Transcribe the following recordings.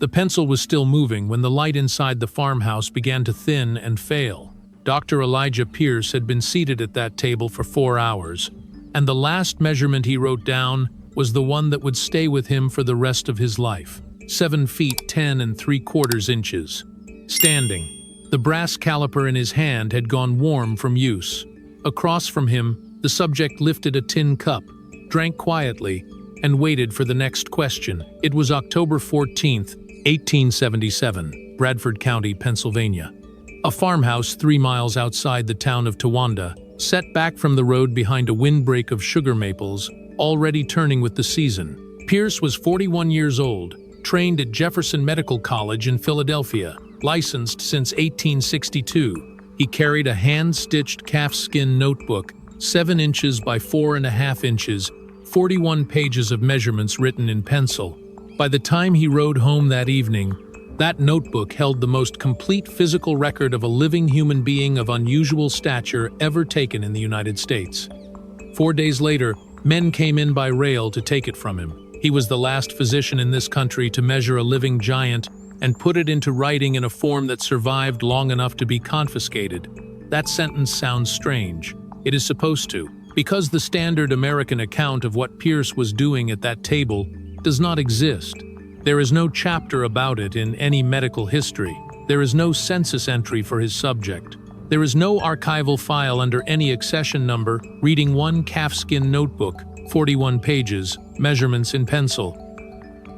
The pencil was still moving when the light inside the farmhouse began to thin and fail. Dr. Elijah Pierce had been seated at that table for 4 hours, and the last measurement he wrote down was the one that would stay with him for the rest of his life. 7 feet 10 3/4 inches. Standing, the brass caliper in his hand had gone warm from use. Across from him, the subject lifted a tin cup, drank quietly, and waited for the next question. It was October 14th, 1877, Bradford County, Pennsylvania. A farmhouse 3 miles outside the town of Towanda, set back from the road behind a windbreak of sugar maples, already turning with the season. Pierce was 41 years old, trained at Jefferson Medical College in Philadelphia, licensed since 1862. He carried a hand-stitched calfskin notebook, 7 inches by 4.5 inches, 41 pages of measurements written in pencil. By the time he rode home that evening, that notebook held the most complete physical record of a living human being of unusual stature ever taken in the United States. 4 days later, men came in by rail to take it from him. He was the last physician in this country to measure a living giant and put it into writing in a form that survived long enough to be confiscated. That sentence sounds strange. It is supposed to, because the standard American account of what Pierce was doing at that table does not exist. There is no chapter about it in any medical history. There is no census entry for his subject. There is no archival file under any accession number reading one calfskin notebook, 41 pages, measurements in pencil.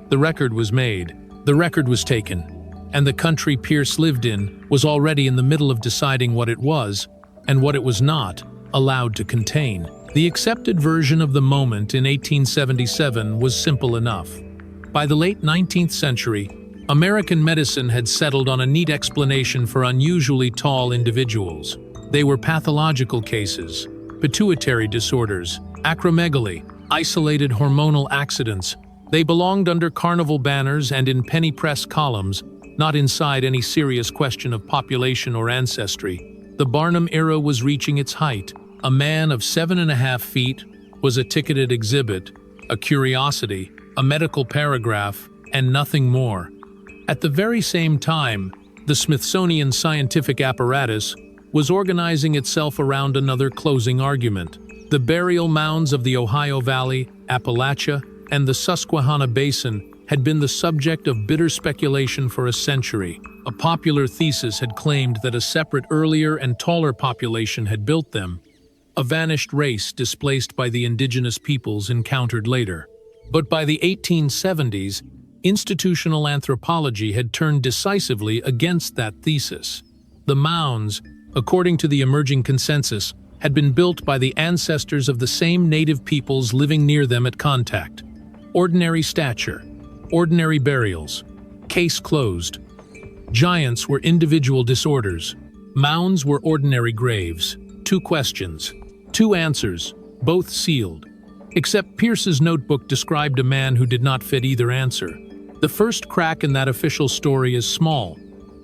The record was made, the record was taken, and the country Pierce lived in was already in the middle of deciding what it was, and what it was not, allowed to contain. The accepted version of the moment in 1877 was simple enough. By the late 19th century, American medicine had settled on a neat explanation for unusually tall individuals. They were pathological cases, pituitary disorders, acromegaly, isolated hormonal accidents. They belonged under carnival banners and in penny press columns, not inside any serious question of population or ancestry. The Barnum era was reaching its height. A man of 7.5 feet was a ticketed exhibit, a curiosity, a medical paragraph, and nothing more. At the very same time, the Smithsonian scientific apparatus was organizing itself around another closing argument. The burial mounds of the Ohio Valley, Appalachia, and the Susquehanna Basin had been the subject of bitter speculation for a century. A popular thesis had claimed that a separate earlier and taller population had built them, a vanished race displaced by the indigenous peoples encountered later. But by the 1870s, institutional anthropology had turned decisively against that thesis. The mounds, according to the emerging consensus, had been built by the ancestors of the same native peoples living near them at contact. Ordinary stature, ordinary burials, case closed. Giants were individual disorders. Mounds were ordinary graves. 2 questions, 2 answers, both sealed. Except Pierce's notebook described a man who did not fit either answer. The first crack in that official story is small,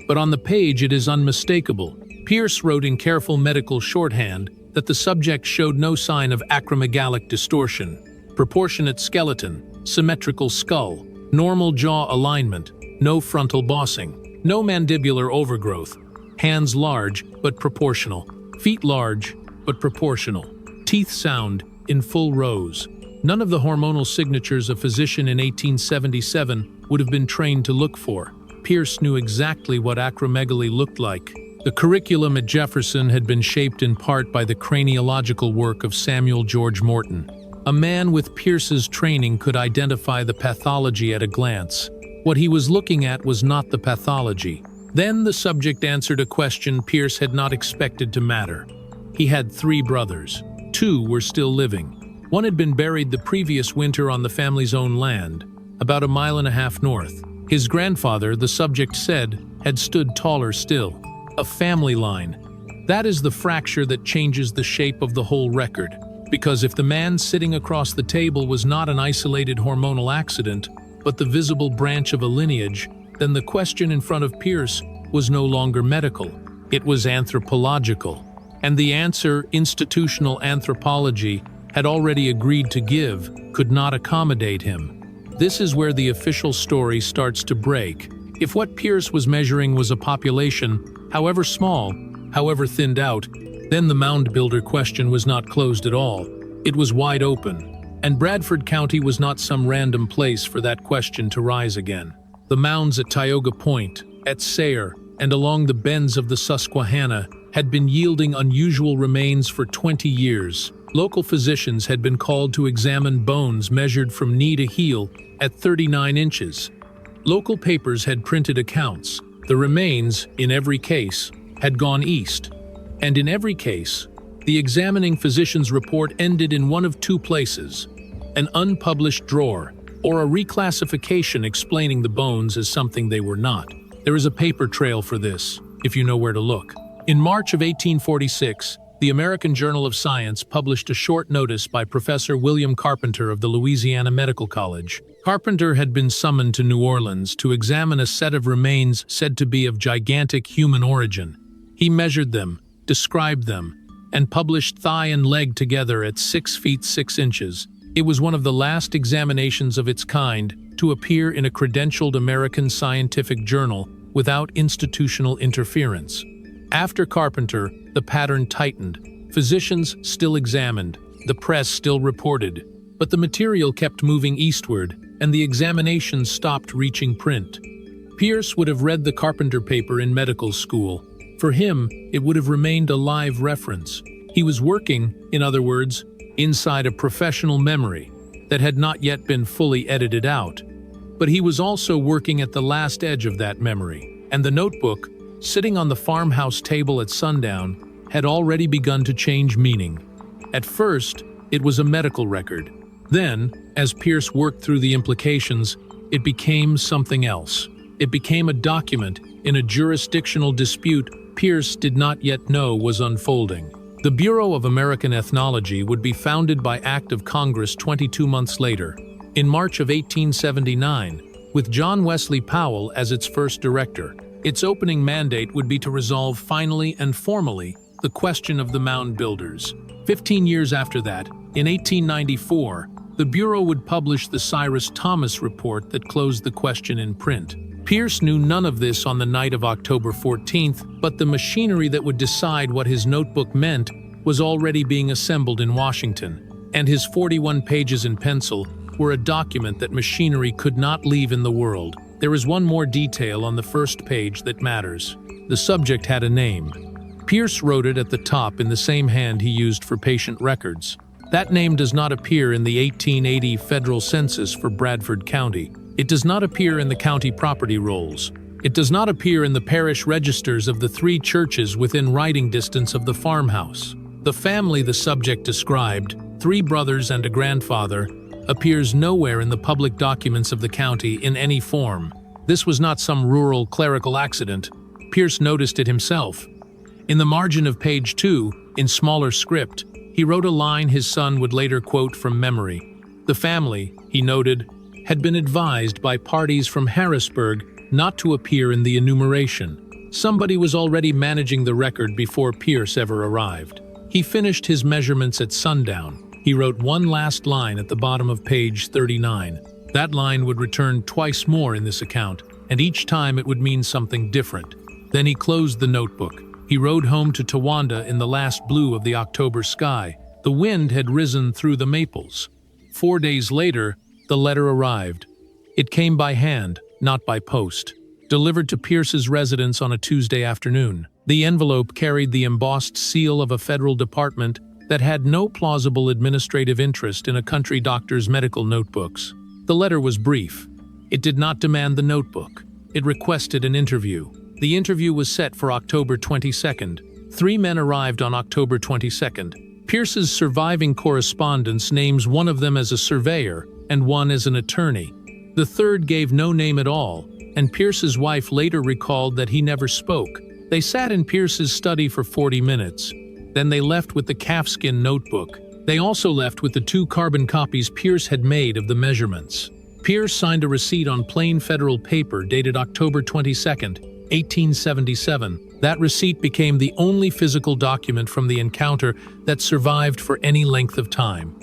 but on the page it is unmistakable. Pierce wrote in careful medical shorthand that the subject showed no sign of acromegalic distortion, proportionate skeleton, symmetrical skull, normal jaw alignment, no frontal bossing, no mandibular overgrowth, hands large but proportional, feet large but proportional, teeth sound in full rows. None of the hormonal signatures a physician in 1877 would have been trained to look for. Pierce knew exactly what acromegaly looked like. The curriculum at Jefferson had been shaped in part by the craniological work of Samuel George Morton. A man with Pierce's training could identify the pathology at a glance. What he was looking at was not the pathology. Then the subject answered a question Pierce had not expected to matter. He had 3 brothers. 2 were still living. One had been buried the previous winter on the family's own land, about 1.5 miles north. His grandfather, the subject said, had stood taller still. A family line. That is the fracture that changes the shape of the whole record. Because if the man sitting across the table was not an isolated hormonal accident, but the visible branch of a lineage, then the question in front of Pierce was no longer medical. It was anthropological. And the answer institutional anthropology had already agreed to give could not accommodate him. This is where the official story starts to break. If what Pierce was measuring was a population, however small, however thinned out, then the mound builder question was not closed at all. It was wide open, and Bradford County was not some random place for that question to rise again. The mounds at Tioga Point, at Sayre, and along the bends of the Susquehanna had been yielding unusual remains for 20 years. Local physicians had been called to examine bones measured from knee to heel at 39 inches. Local papers had printed accounts. The remains, in every case, had gone east. And in every case, the examining physician's report ended in one of two places: an unpublished drawer, or a reclassification explaining the bones as something they were not. There is a paper trail for this, if you know where to look. In March of 1846, the American Journal of Science published a short notice by Professor William Carpenter of the Louisiana Medical College. Carpenter had been summoned to New Orleans to examine a set of remains said to be of gigantic human origin. He measured them, described them, and published thigh and leg together at 6 feet 6 inches. It was one of the last examinations of its kind to appear in a credentialed American scientific journal without institutional interference. After Carpenter, the pattern tightened. Physicians still examined, the press still reported, but the material kept moving eastward, and the examinations stopped reaching print. Pierce would have read the Carpenter paper in medical school. For him, it would have remained a live reference. He was working, in other words, inside a professional memory that had not yet been fully edited out. But he was also working at the last edge of that memory, and the notebook, sitting on the farmhouse table at sundown, had already begun to change meaning. At first, it was a medical record. Then, as Pierce worked through the implications, it became something else. It became a document in a jurisdictional dispute Pierce did not yet know was unfolding. The Bureau of American Ethnology would be founded by Act of Congress 22 months later, in March of 1879, with John Wesley Powell as its first director. Its opening mandate would be to resolve finally and formally the question of the mound builders. 15 years after that, in 1894, the Bureau would publish the Cyrus Thomas report that closed the question in print. Pierce knew none of this on the night of October 14th, but the machinery that would decide what his notebook meant was already being assembled in Washington, and his 41 pages in pencil were a document that machinery could not leave in the world. There is one more detail on the first page that matters. The subject had a name. Pierce wrote it at the top in the same hand he used for patient records. That name does not appear in the 1880 federal census for Bradford County. It does not appear in the county property rolls. It does not appear in the parish registers of the 3 churches within riding distance of the farmhouse. The family the subject described, 3 brothers and a grandfather, appears nowhere in the public documents of the county in any form. This was not some rural clerical accident. Pierce noticed it himself. In the margin of page 2, in smaller script, he wrote a line his son would later quote from memory. The family, he noted, had been advised by parties from Harrisburg not to appear in the enumeration. Somebody was already managing the record before Pierce ever arrived. He finished his measurements at sundown. He wrote one last line at the bottom of page 39. That line would return twice more in this account, and each time it would mean something different. Then he closed the notebook. He rode home to Towanda in the last blue of the October sky. The wind had risen through the maples. 4 days later, the letter arrived. It came by hand, not by post. Delivered to Pierce's residence on a Tuesday afternoon. The envelope carried the embossed seal of a federal department that had no plausible administrative interest in a country doctor's medical notebooks. The letter was brief. It did not demand the notebook. It requested an interview. The interview was set for October 22nd. 3 men arrived on October 22nd. Pierce's surviving correspondence names one of them as a surveyor and one as an attorney. The third gave no name at all, and Pierce's wife later recalled that he never spoke. They sat in Pierce's study for 40 minutes. Then they left with the calfskin notebook. They also left with the 2 carbon copies Pierce had made of the measurements. Pierce signed a receipt on plain federal paper dated October 22nd, 1877. That receipt became the only physical document from the encounter that survived for any length of time.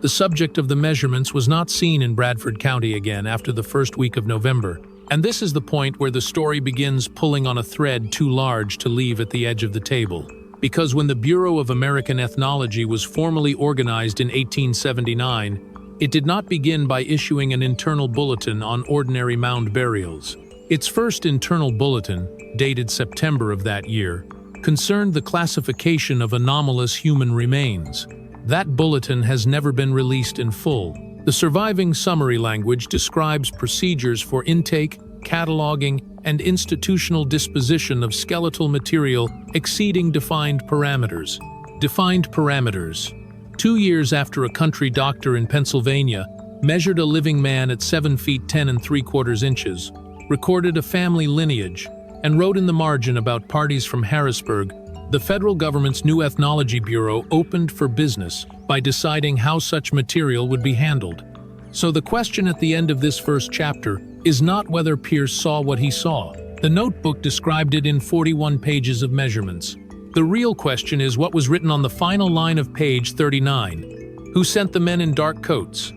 The subject of the measurements was not seen in Bradford County again after the first week of November, and this is the point where the story begins pulling on a thread too large to leave at the edge of the table. Because when the Bureau of American Ethnology was formally organized in 1879, it did not begin by issuing an internal bulletin on ordinary mound burials. Its first internal bulletin, dated September of that year, concerned the classification of anomalous human remains. That bulletin has never been released in full. The surviving summary language describes procedures for intake, cataloging, and institutional disposition of skeletal material exceeding defined parameters. Defined parameters. 2 years after a country doctor in Pennsylvania measured a living man at 7 feet 10 3/4 inches, recorded a family lineage, and wrote in the margin about parties from Harrisburg, the federal government's new Ethnology Bureau opened for business by deciding how such material would be handled. So the question at the end of this first chapter is not whether Pierce saw what he saw. The notebook described it in 41 pages of measurements. The real question is what was written on the final line of page 39. Who sent the men in dark coats?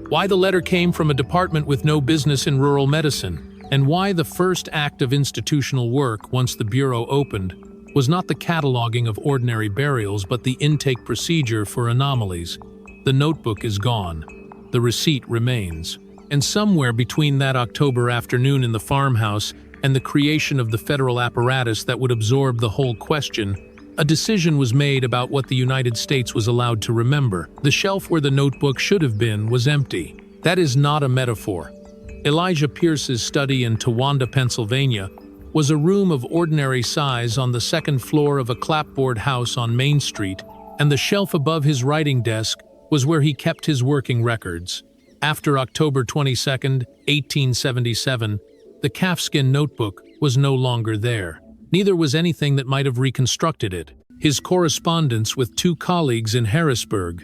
Why the letter came from a department with no business in rural medicine, and why the first act of institutional work, once the Bureau opened, was not the cataloging of ordinary burials but the intake procedure for anomalies. The notebook is gone. The receipt remains. And somewhere between that October afternoon in the farmhouse and the creation of the federal apparatus that would absorb the whole question, a decision was made about what the United States was allowed to remember. The shelf where the notebook should have been was empty. That is not a metaphor. Elijah Pierce's study in Towanda, Pennsylvania, was a room of ordinary size on the second floor of a clapboard house on Main Street, and the shelf above his writing desk was where he kept his working records. After October 22, 1877, the calfskin notebook was no longer there. Neither was anything that might have reconstructed it. His correspondence with 2 colleagues in Harrisburg,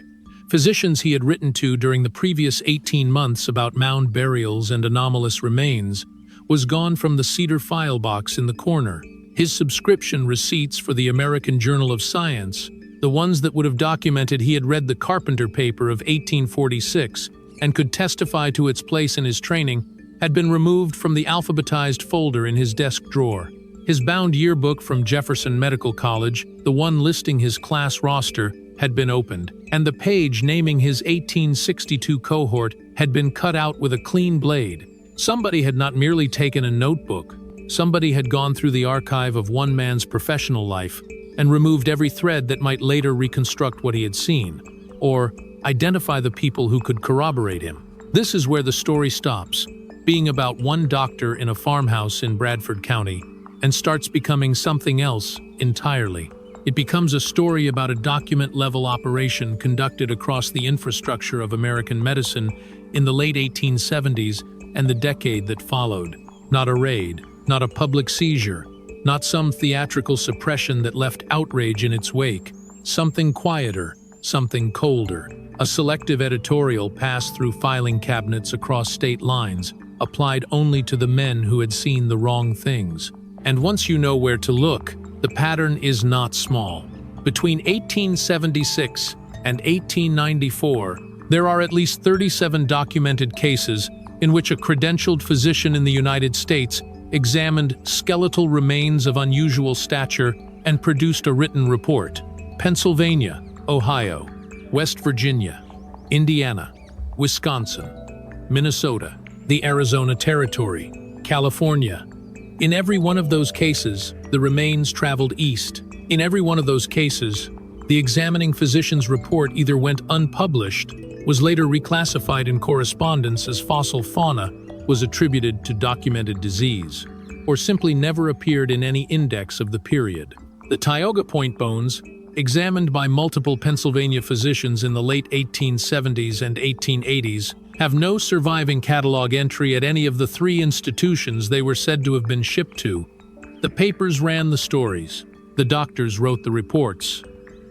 physicians he had written to during the previous 18 months about mound burials and anomalous remains, was gone from the cedar file box in the corner. His subscription receipts for the American Journal of Science, the ones that would have documented he had read the Carpenter paper of 1846 and could testify to its place in his training, had been removed from the alphabetized folder in his desk drawer. His bound yearbook from Jefferson Medical College, the one listing his class roster, had been opened, and the page naming his 1862 cohort had been cut out with a clean blade. Somebody had not merely taken a notebook, somebody had gone through the archive of one man's professional life and removed every thread that might later reconstruct what he had seen, or identify the people who could corroborate him. This is where the story stops, being about one doctor in a farmhouse in Bradford County, and starts becoming something else entirely. It becomes a story about a document-level operation conducted across the infrastructure of American medicine in the late 1870s and the decade that followed. Not a raid, not a public seizure, not some theatrical suppression that left outrage in its wake. Something quieter, something colder. A selective editorial passed through filing cabinets across state lines, applied only to the men who had seen the wrong things. And once you know where to look, the pattern is not small. Between 1876 and 1894, there are at least 37 documented cases in which a credentialed physician in the United States examined skeletal remains of unusual stature and produced a written report. Pennsylvania, Ohio, West Virginia, Indiana, Wisconsin, Minnesota, the Arizona Territory, California. In every one of those cases, the remains traveled east. In every one of those cases, the examining physician's report either went unpublished, was later reclassified in correspondence as fossil fauna, was attributed to documented disease, or simply never appeared in any index of the period. The Tioga Point bones, examined by multiple Pennsylvania physicians in the late 1870s and 1880s, have no surviving catalog entry at any of the 3 institutions they were said to have been shipped to. The papers ran the stories, the doctors wrote the reports,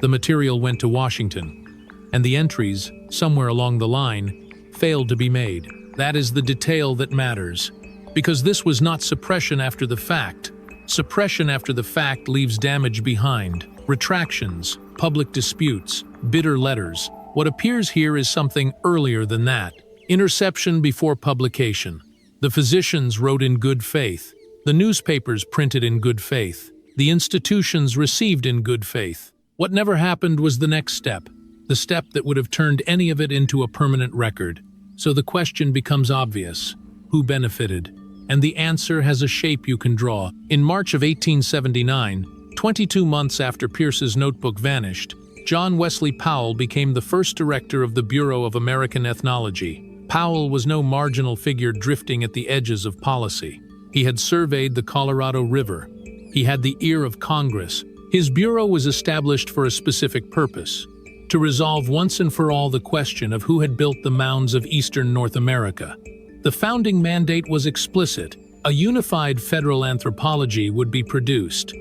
the material went to Washington, and the entries, somewhere along the line, failed to be made. That is the detail that matters, because this was not suppression after the fact. Suppression after the fact leaves damage behind, retractions, public disputes, bitter letters, What appears here is something earlier than that. Interception before publication. The physicians wrote in good faith. The newspapers printed in good faith. The institutions received in good faith. What never happened was the next step, the step that would have turned any of it into a permanent record. So the question becomes obvious. Who benefited? And the answer has a shape you can draw. In March of 1879, 22 months after Pierce's notebook vanished, John Wesley Powell became the first director of the Bureau of American Ethnology. Powell was no marginal figure drifting at the edges of policy. He had surveyed the Colorado River. He had the ear of Congress. His bureau was established for a specific purpose: to resolve once and for all the question of who had built the mounds of eastern North America. The founding mandate was explicit: a unified federal anthropology would be produced.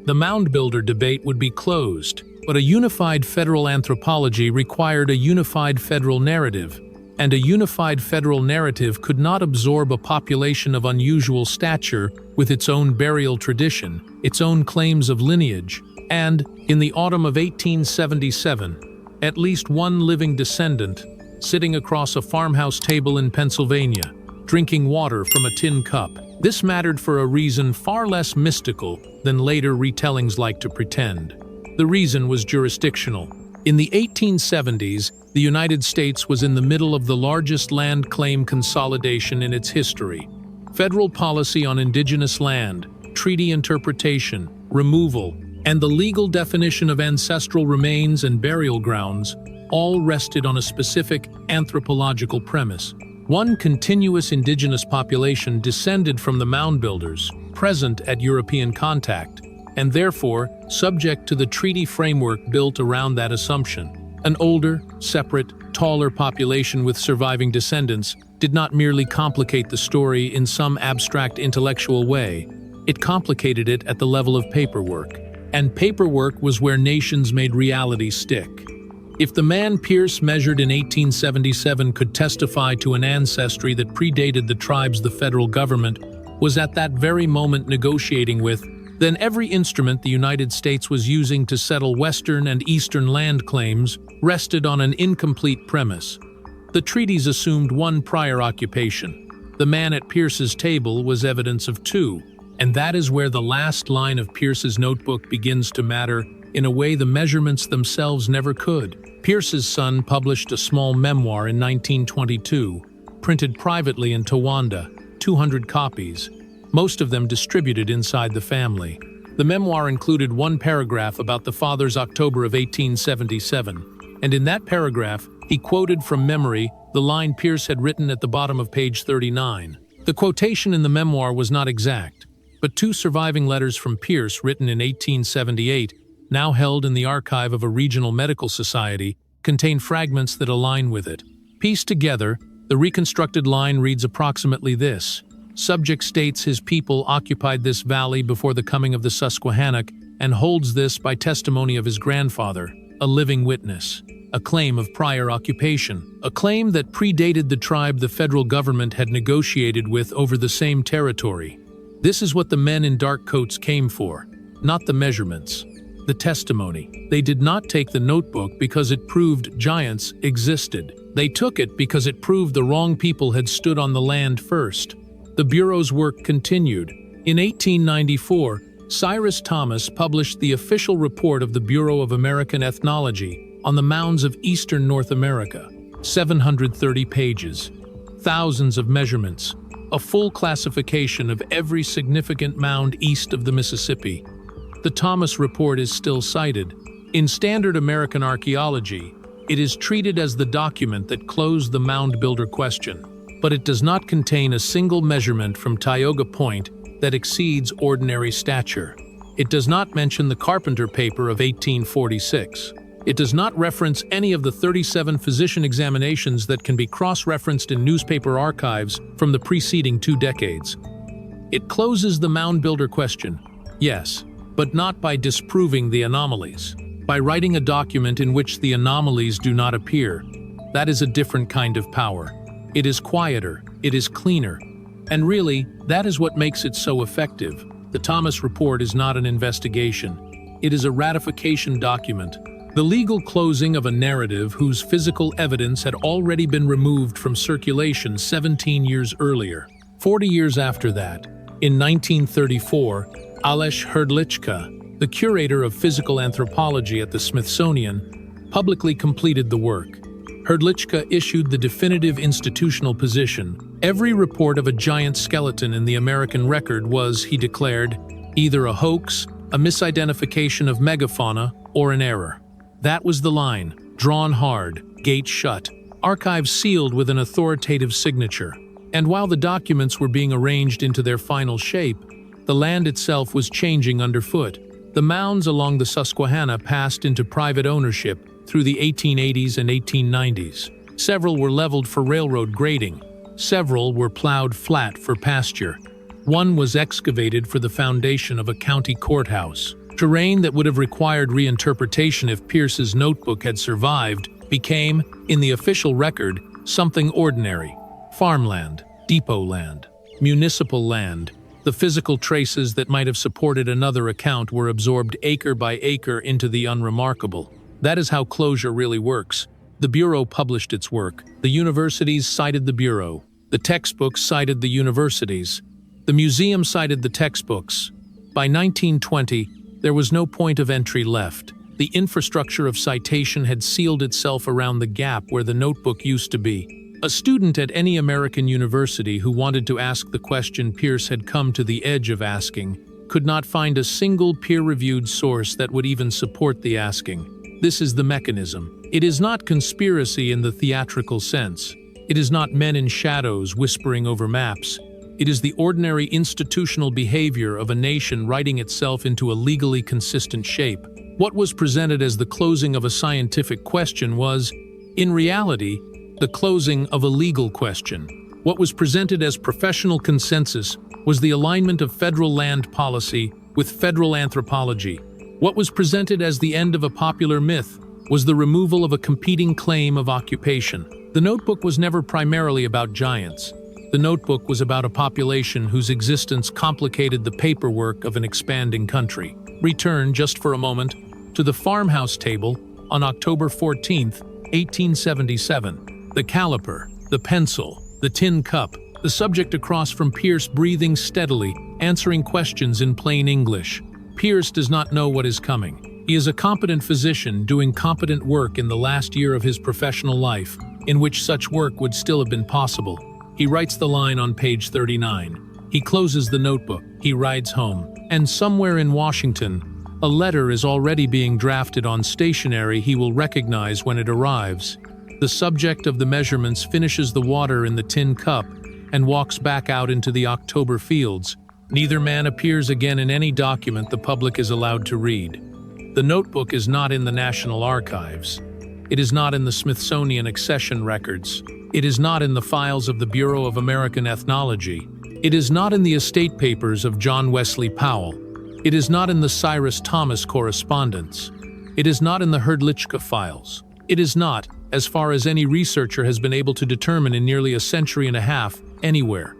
The mound builder debate would be closed, but a unified federal anthropology required a unified federal narrative, and a unified federal narrative could not absorb a population of unusual stature with its own burial tradition, its own claims of lineage, and, in the autumn of 1877, at least one living descendant, sitting across a farmhouse table in Pennsylvania, drinking water from a tin cup. This mattered for a reason far less mystical than later retellings like to pretend. The reason was jurisdictional. In the 1870s, the United States was in the middle of the largest land claim consolidation in its history. Federal policy on indigenous land, treaty interpretation, removal, and the legal definition of ancestral remains and burial grounds all rested on a specific anthropological premise. One continuous indigenous population descended from the mound builders, present at European contact, and therefore subject to the treaty framework built around that assumption. An older, separate, taller population with surviving descendants did not merely complicate the story in some abstract intellectual way. It complicated it at the level of paperwork. And paperwork was where nations made reality stick. If the man Pierce measured in 1877 could testify to an ancestry that predated the tribes the federal government was at that very moment negotiating with, then every instrument the United States was using to settle Western and Eastern land claims rested on an incomplete premise. The treaties assumed one prior occupation. The man at Pierce's table was evidence of two, and that is where the last line of Pierce's notebook begins to matter in a way the measurements themselves never could. Pierce's son published a small memoir in 1922, printed privately in Towanda, 200 copies, most of them distributed inside the family. The memoir included one paragraph about the father's October of 1877, and in that paragraph, he quoted from memory the line Pierce had written at the bottom of page 39. The quotation in the memoir was not exact, but two surviving letters from Pierce written in 1878, now held in the archive of a regional medical society, contain fragments that align with it. Pieced together, the reconstructed line reads approximately this: Subject states his people occupied this valley before the coming of the Susquehannock and holds this by testimony of his grandfather, a living witness, a claim of prior occupation, a claim that predated the tribe the federal government had negotiated with over the same territory. This is what the men in dark coats came for, not the measurements, the testimony. They did not take the notebook because it proved giants existed. They took it because it proved the wrong people had stood on the land first. The Bureau's work continued. In 1894, Cyrus Thomas published the official report of the Bureau of American Ethnology on the mounds of eastern North America. 730 pages, thousands of measurements, a full classification of every significant mound east of the Mississippi. The Thomas report is still cited. In standard American archaeology, it is treated as the document that closed the mound builder question, but it does not contain a single measurement from Tioga Point that exceeds ordinary stature. It does not mention the Carpenter paper of 1846. It does not reference any of the 37 physician examinations that can be cross-referenced in newspaper archives from the preceding 2 decades. It closes the mound builder question, yes, but not by disproving the anomalies. By writing a document in which the anomalies do not appear. That is a different kind of power. It is quieter, it is cleaner, and really, that is what makes it so effective. The Thomas report is not an investigation. It is a ratification document, The legal closing of a narrative whose physical evidence had already been removed from circulation 17 years earlier. 40 years after that, in 1934, Ales Hrdlicka, the curator of physical anthropology at the Smithsonian, publicly completed the work. Hrdlicka issued the definitive institutional position. Every report of a giant skeleton in the American record was, he declared, either a hoax, a misidentification of megafauna, or an error. That was the line, drawn hard, gates shut, archives sealed with an authoritative signature. And while the documents were being arranged into their final shape, the land itself was changing underfoot. The mounds along the Susquehanna passed into private ownership through the 1880s and 1890s. Several were leveled for railroad grading. Several were plowed flat for pasture. One was excavated for the foundation of a county courthouse. Terrain that would have required reinterpretation if Pierce's notebook had survived became, in the official record, something ordinary. Farmland, depot land, municipal land. The physical traces that might have supported another account were absorbed acre by acre into the unremarkable. That is how closure really works. The Bureau published its work. The universities cited the Bureau. The textbooks cited the universities. The museum cited the textbooks. By 1920, there was no point of entry left. The infrastructure of citation had sealed itself around the gap where the notebook used to be. A student at any American university who wanted to ask the question Pierce had come to the edge of asking could not find a single peer-reviewed source that would even support the asking. This is the mechanism. It is not conspiracy in the theatrical sense. It is not men in shadows whispering over maps. It is the ordinary institutional behavior of a nation writing itself into a legally consistent shape. What was presented as the closing of a scientific question was, in reality, the closing of a legal question. What was presented as professional consensus was the alignment of federal land policy with federal anthropology. What was presented as the end of a popular myth was the removal of a competing claim of occupation. The notebook was never primarily about giants. The notebook was about a population whose existence complicated the paperwork of an expanding country. Return, just for a moment, to the farmhouse table on October 14, 1877. The caliper, the pencil, the tin cup, the subject across from Pierce breathing steadily, answering questions in plain English. Pierce does not know what is coming. He is a competent physician doing competent work in the last year of his professional life, in which such work would still have been possible. He writes the line on page 39. He closes the notebook. He rides home. And somewhere in Washington, a letter is already being drafted on stationery he will recognize when it arrives. The subject of the measurements finishes the water in the tin cup and walks back out into the October fields. Neither man appears again in any document the public is allowed to read. The notebook is not in the National Archives. It is not in the Smithsonian accession records. It is not in the files of the Bureau of American Ethnology. It is not in the estate papers of John Wesley Powell. It is not in the Cyrus Thomas correspondence. It is not in the Hrdlicka files. It is not, as far as any researcher has been able to determine in nearly a century and a half, anywhere.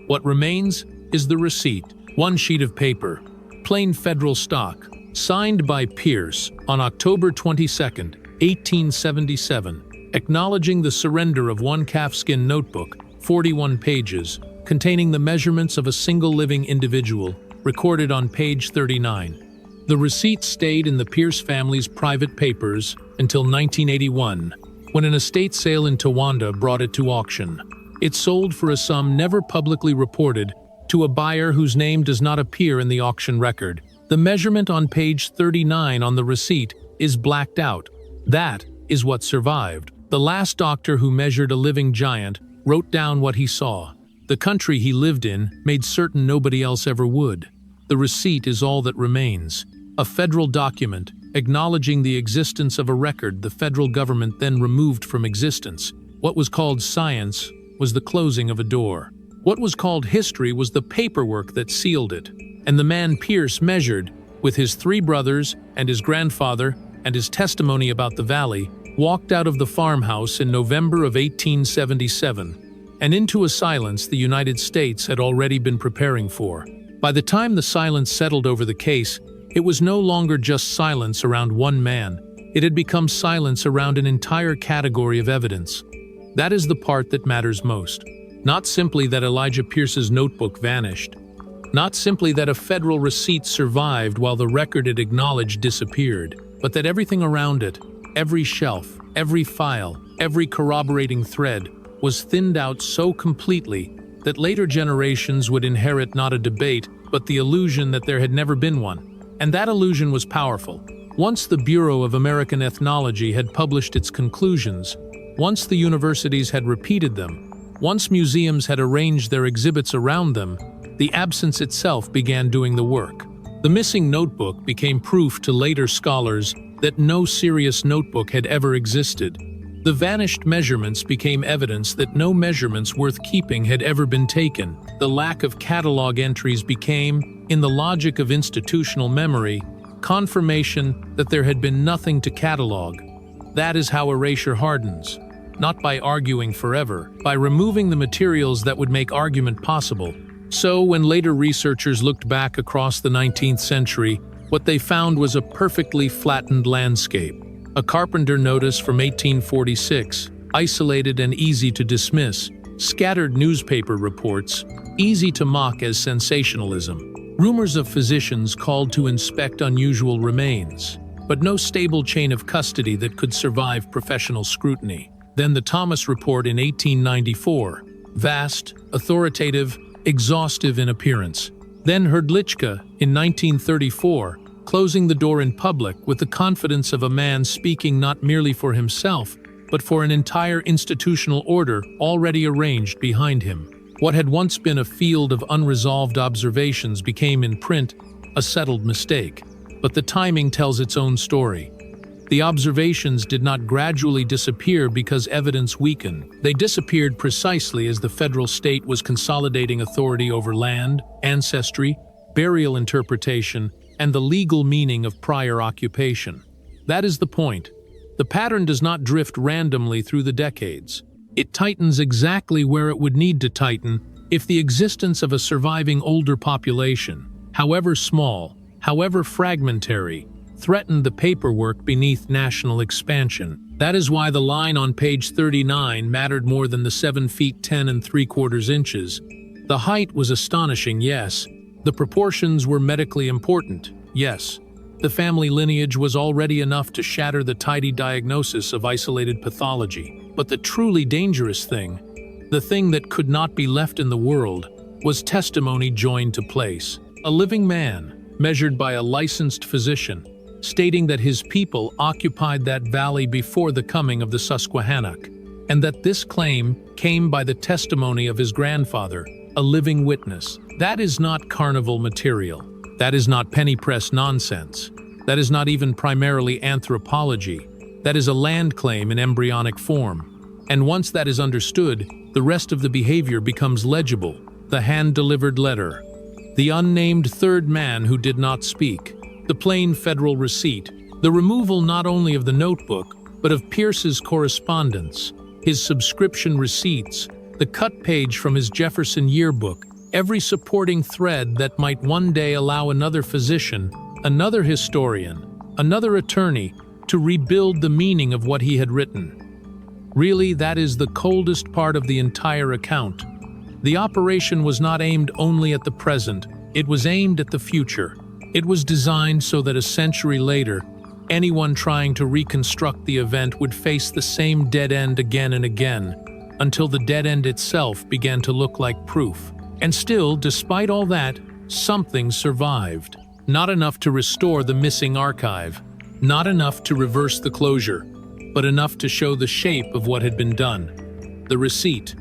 What remains is the receipt, one sheet of paper, plain federal stock, signed by Pierce on October 22, 1877. Acknowledging the surrender of one calfskin notebook, 41 pages, containing the measurements of a single living individual, recorded on page 39. The receipt stayed in the Pierce family's private papers until 1981, when an estate sale in Towanda brought it to auction. It sold for a sum never publicly reported to a buyer whose name does not appear in the auction record. The measurement on page 39 on the receipt is blacked out. That is what survived. The last doctor who measured a living giant wrote down what he saw. The country he lived in made certain nobody else ever would. The receipt is all that remains. A federal document acknowledging the existence of a record the federal government then removed from existence. What was called science was the closing of a door. What was called history was the paperwork that sealed it. And the man Pierce measured, with his 3 brothers and his grandfather and his testimony about the valley, walked out of the farmhouse in November of 1877, and into a silence the United States had already been preparing for. By the time the silence settled over the case, it was no longer just silence around one man. It had become silence around an entire category of evidence. That is the part that matters most. Not simply that Elijah Pierce's notebook vanished. Not simply that a federal receipt survived while the record it acknowledged disappeared, but that everything around it, every shelf, every file, every corroborating thread, was thinned out so completely that later generations would inherit not a debate, but the illusion that there had never been one. And that illusion was powerful. Once the Bureau of American Ethnology had published its conclusions, once the universities had repeated them, once museums had arranged their exhibits around them, the absence itself began doing the work. The missing notebook became proof to later scholars that no serious notebook had ever existed. The vanished measurements became evidence that no measurements worth keeping had ever been taken. The lack of catalog entries became, in the logic of institutional memory, confirmation that there had been nothing to catalog. That is how erasure hardens. Not by arguing forever, by removing the materials that would make argument possible. So, when later researchers looked back across the 19th century, what they found was a perfectly flattened landscape. A carpenter notice from 1846, isolated and easy to dismiss, scattered newspaper reports, easy to mock as sensationalism, rumors of physicians called to inspect unusual remains, but no stable chain of custody that could survive professional scrutiny. Then the Thomas Report in 1894, vast, authoritative, exhaustive in appearance. Then Hrdlicka in 1934, closing the door in public with the confidence of a man speaking not merely for himself, but for an entire institutional order already arranged behind him. What had once been a field of unresolved observations became in print a settled mistake. But the timing tells its own story. The observations did not gradually disappear because evidence weakened. They disappeared precisely as the federal state was consolidating authority over land, ancestry, burial interpretation, and the legal meaning of prior occupation. That is the point. The pattern does not drift randomly through the decades. It tightens exactly where it would need to tighten if the existence of a surviving older population, however small, however fragmentary, threatened the paperwork beneath national expansion. That is why the line on page 39 mattered more than the 7 feet 10 3/4 inches. The height was astonishing, yes. The proportions were medically important, yes. The family lineage was already enough to shatter the tidy diagnosis of isolated pathology. But the truly dangerous thing, the thing that could not be left in the world, was testimony joined to place. A living man, measured by a licensed physician, stating that his people occupied that valley before the coming of the Susquehannock, and that this claim came by the testimony of his grandfather, a living witness. That is not carnival material. That is not penny press nonsense. That is not even primarily anthropology. That is a land claim in embryonic form. And once that is understood, the rest of the behavior becomes legible. The hand-delivered letter, the unnamed third man who did not speak, the plain federal receipt, the removal not only of the notebook, but of Pierce's correspondence, his subscription receipts, the cut page from his Jefferson yearbook, every supporting thread that might one day allow another physician, another historian, another attorney to rebuild the meaning of what he had written. Really, that is the coldest part of the entire account. The operation was not aimed only at the present, it was aimed at the future. It was designed so that a century later, anyone trying to reconstruct the event would face the same dead end again and again, until the dead end itself began to look like proof. And still, despite all that, something survived. Not enough to restore the missing archive, not enough to reverse the closure, but enough to show the shape of what had been done. The receipt,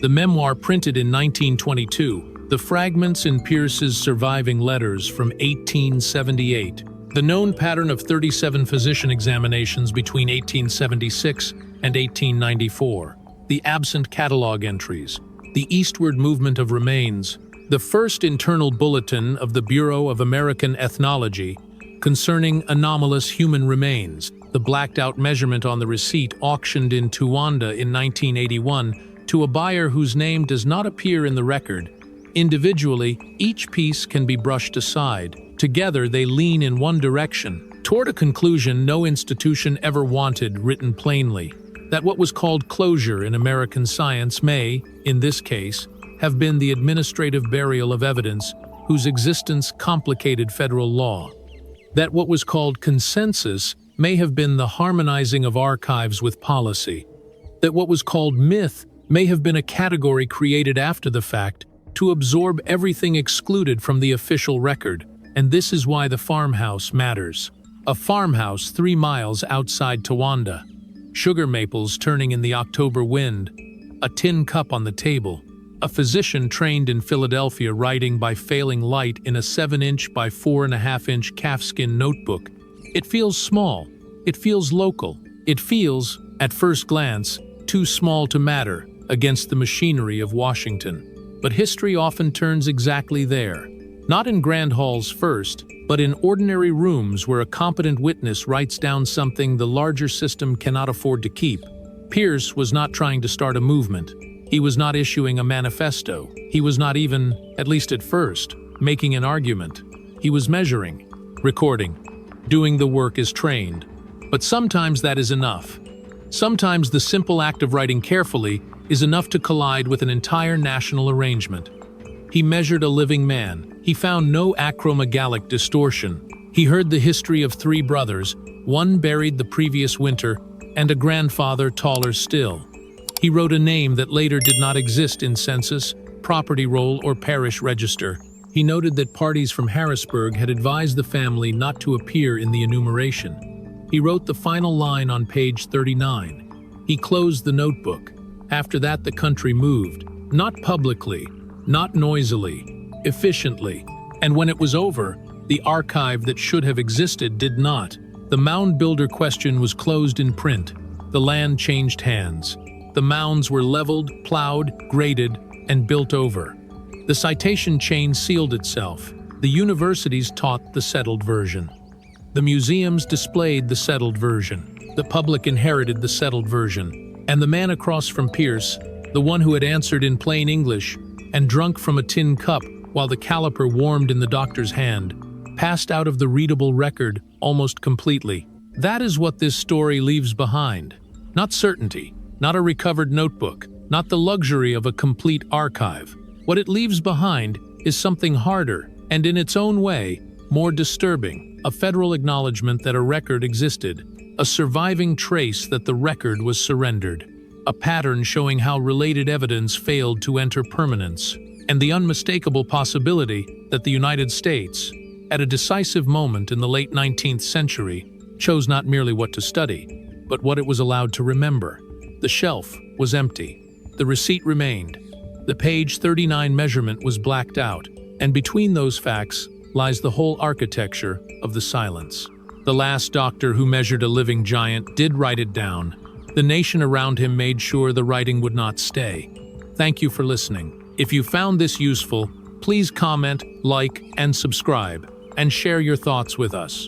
the memoir printed in 1922, the fragments in Pierce's surviving letters from 1878, the known pattern of 37 physician examinations between 1876 and 1894, the absent catalog entries, the eastward movement of remains, the first internal bulletin of the Bureau of American Ethnology concerning anomalous human remains, the blacked-out measurement on the receipt auctioned in Towanda in 1981 to a buyer whose name does not appear in the record. Individually, each piece can be brushed aside. Together, they lean in one direction, Toward a conclusion no institution ever wanted written plainly, that what was called closure in American science may, in this case, have been the administrative burial of evidence whose existence complicated federal law. That what was called consensus may have been the harmonizing of archives with policy. That what was called myth may have been a category created after the fact to absorb everything excluded from the official record, and this is why the farmhouse matters. A farmhouse 3 miles outside Towanda. Sugar maples turning in the October wind. A tin cup on the table. A physician trained in Philadelphia writing by failing light in a 7-inch by 4.5-inch calfskin notebook. It feels small. It feels local. It feels, at first glance, too small to matter against the machinery of Washington. But history often turns exactly there. Not in grand halls first, but in ordinary rooms where a competent witness writes down something the larger system cannot afford to keep. Pierce was not trying to start a movement. He was not issuing a manifesto. He was not even, at least at first, making an argument. He was measuring, recording, doing the work as trained. But sometimes that is enough. Sometimes the simple act of writing carefully is enough to collide with an entire national arrangement. He measured a living man. He found no acromegalic distortion. He heard the history of 3 brothers, one buried the previous winter, and a grandfather taller still. He wrote a name that later did not exist in census, property roll, or parish register. He noted that parties from Harrisburg had advised the family not to appear in the enumeration. He wrote the final line on page 39. He closed the notebook. After that, the country moved, not publicly, not noisily, efficiently. And when it was over, the archive that should have existed did not. The mound builder question was closed in print. The land changed hands. The mounds were leveled, plowed, graded, and built over. The citation chain sealed itself. The universities taught the settled version. The museums displayed the settled version. The public inherited the settled version. And the man across from Pierce, the one who had answered in plain English and drunk from a tin cup while the caliper warmed in the doctor's hand, passed out of the readable record almost completely. That is what this story leaves behind. Not certainty, not a recovered notebook, not the luxury of a complete archive. What it leaves behind is something harder and, in its own way, more disturbing, a federal acknowledgement that a record existed, a surviving trace that the record was surrendered, a pattern showing how related evidence failed to enter permanence, and the unmistakable possibility that the United States, at a decisive moment in the late 19th century, chose not merely what to study, but what it was allowed to remember. The shelf was empty. The receipt remained. The page 39 measurement was blacked out, and between those facts lies the whole architecture of the silence. The last doctor who measured a living giant did write it down. The nation around him made sure the writing would not stay. Thank you for listening. If you found this useful, please comment, like, and subscribe, and share your thoughts with us.